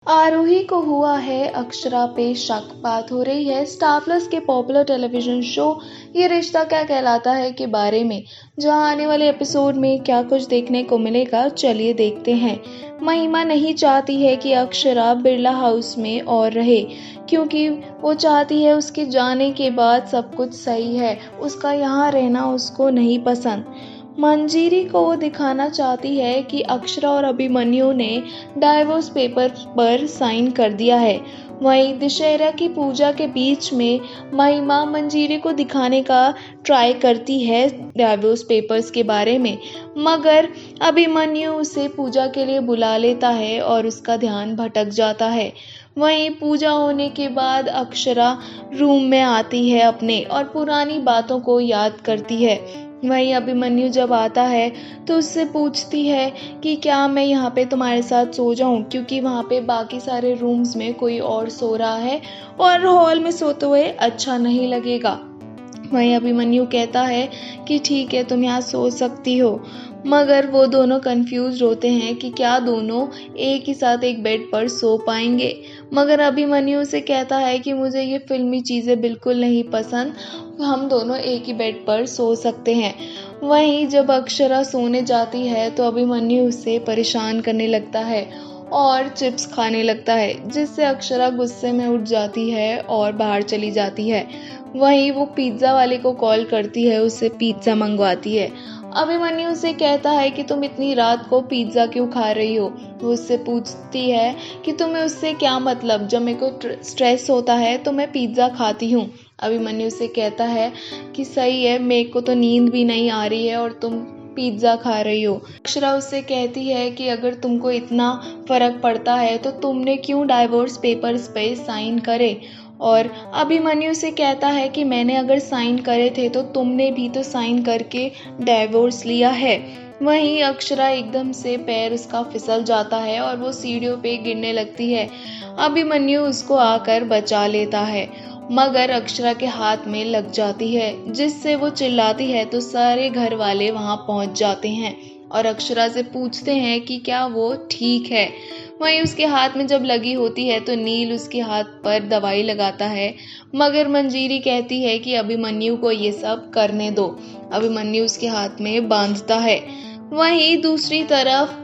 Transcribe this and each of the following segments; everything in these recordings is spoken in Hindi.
आरोही को हुआ है अक्षरा पे शक। बात हो रही है स्टार प्लस के पॉपुलर टेलीविजन शो ये रिश्ता क्या कहलाता है के बारे में, जहां आने वाले एपिसोड में क्या कुछ देखने को मिलेगा, चलिए देखते हैं। महिमा नहीं चाहती है कि अक्षरा बिरला हाउस में और रहे, क्योंकि वो चाहती है उसके जाने के बाद सब कुछ सही है, उसका यहाँ रहना उसको नहीं पसंद। मंजीरी को वो दिखाना चाहती है कि अक्षरा और अभिमन्यु ने डाइवोर्स पेपर पर साइन कर दिया है। वहीं दशहरा की पूजा के बीच में महिमा मंजीरी को दिखाने का ट्राई करती है डाइवोर्स पेपर्स के बारे में, मगर अभिमन्यु उसे पूजा के लिए बुला लेता है और उसका ध्यान भटक जाता है। वहीं पूजा होने के बाद अक्षरा रूम में आती है अपने और पुरानी बातों को याद करती है। वहीं अभिमन्यु जब आता है तो उससे पूछती है कि क्या मैं यहाँ पे तुम्हारे साथ सो जाऊँ, क्योंकि वहाँ पे बाकी सारे रूम्स में कोई और सो रहा है और हॉल में सोते हुए अच्छा नहीं लगेगा। वहीं अभिमन्यु कहता है कि ठीक है, तुम यहाँ सो सकती हो, मगर वो दोनों कंफ्यूज होते हैं कि क्या दोनों एक ही साथ एक बेड पर सो पाएंगे। मगर अभिमन्यु से कहता है कि मुझे ये फिल्मी चीज़ें बिल्कुल नहीं पसंद, हम दोनों एक ही बेड पर सो सकते हैं। वहीं जब अक्षरा सोने जाती है तो अभिमन्यु उसे परेशान करने लगता है और चिप्स खाने लगता है, जिससे अक्षरा गुस्से में उठ जाती है और बाहर चली जाती है। वहीं वो पिज्ज़ा वाले को कॉल करती है, उससे पिज्ज़ा मंगवाती है। अभिमन्यु से कहता है कि तुम इतनी रात को पिज्ज़ा क्यों खा रही हो। वो उससे पूछती है कि तुम्हें उससे क्या मतलब, जब मेरे को स्ट्रेस होता है तो मैं पिज्ज़ा खाती हूँ। अभिमन्यु से कहता है कि सही है, मेरे को तो नींद भी नहीं आ रही है और तुम पिज्ज़ा खा रही हो। अक्षरा उससे कहती है कि अगर तुमको इतना फ़र्क पड़ता है तो तुमने क्यों डाइवोर्स पेपर्स पे साइन करे। और अभिमन्यु से कहता है कि मैंने अगर साइन करे थे तो तुमने भी तो साइन करके डाइवोर्स लिया है। वहीं अक्षरा एकदम से पैर उसका फिसल जाता है और वो सीढ़ियों पे गिरने लगती है। अभिमन्यु उसको आकर बचा लेता है, मगर अक्षरा के हाथ में लग जाती है, जिससे वो चिल्लाती है तो सारे घर वाले वहां पहुंच जाते हैं और अक्षरा से पूछते हैं कि क्या वो ठीक है। वहीं उसके हाथ में जब लगी होती है तो नील उसके हाथ पर दवाई लगाता है, मगर मंजीरी कहती है कि अभिमन्यु को ये सब करने दो। अभिमन्यु उसके हाथ में बांधता है। वहीं दूसरी तरफ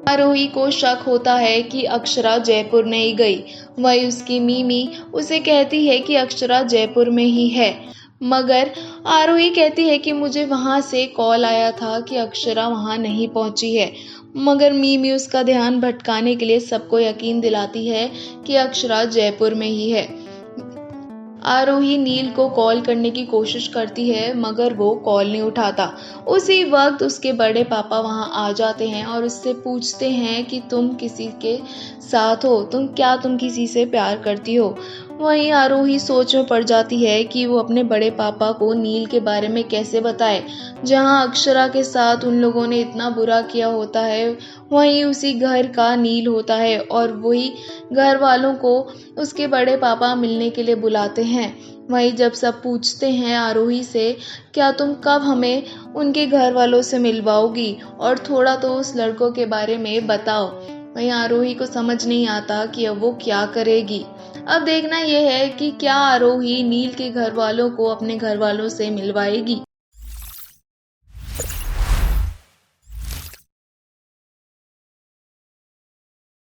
आरोही को शक होता है कि अक्षरा जयपुर नहीं गई। वहीं उसकी मीमी उसे कहती है कि अक्षरा जयपुर में ही है, मगर आरोही कहती है कि मुझे वहां से कॉल आया था कि अक्षरा वहां नहीं पहुंची है। मगर मीमी उसका ध्यान भटकाने के लिए सबको यकीन दिलाती है कि अक्षरा जयपुर में ही है। आरोही नील को कॉल करने की कोशिश करती है, मगर वो कॉल नहीं उठाता। उसी वक्त उसके बड़े पापा वहां आ जाते हैं और उससे पूछते हैं कि तुम किसी के साथ हो, तुम किसी से प्यार करती हो। वहीं आरोही सोच में पड़ जाती है कि वो अपने बड़े पापा को नील के बारे में कैसे बताए, जहां अक्षरा के साथ उन लोगों ने इतना बुरा किया होता है। वहीं उसी घर का नील होता है और वही घर वालों को उसके बड़े पापा मिलने के लिए बुलाते हैं। वहीं जब सब पूछते हैं आरोही से, क्या तुम कब हमें उनके घर वालों से मिलवाओगी और थोड़ा तो उस लड़कों के बारे में बताओ। वहीं आरोही को समझ नहीं आता कि अब वो क्या करेगी। अब देखना यह है कि क्या आरोही नील के घर वालों को अपने घर वालों से मिलवाएगी।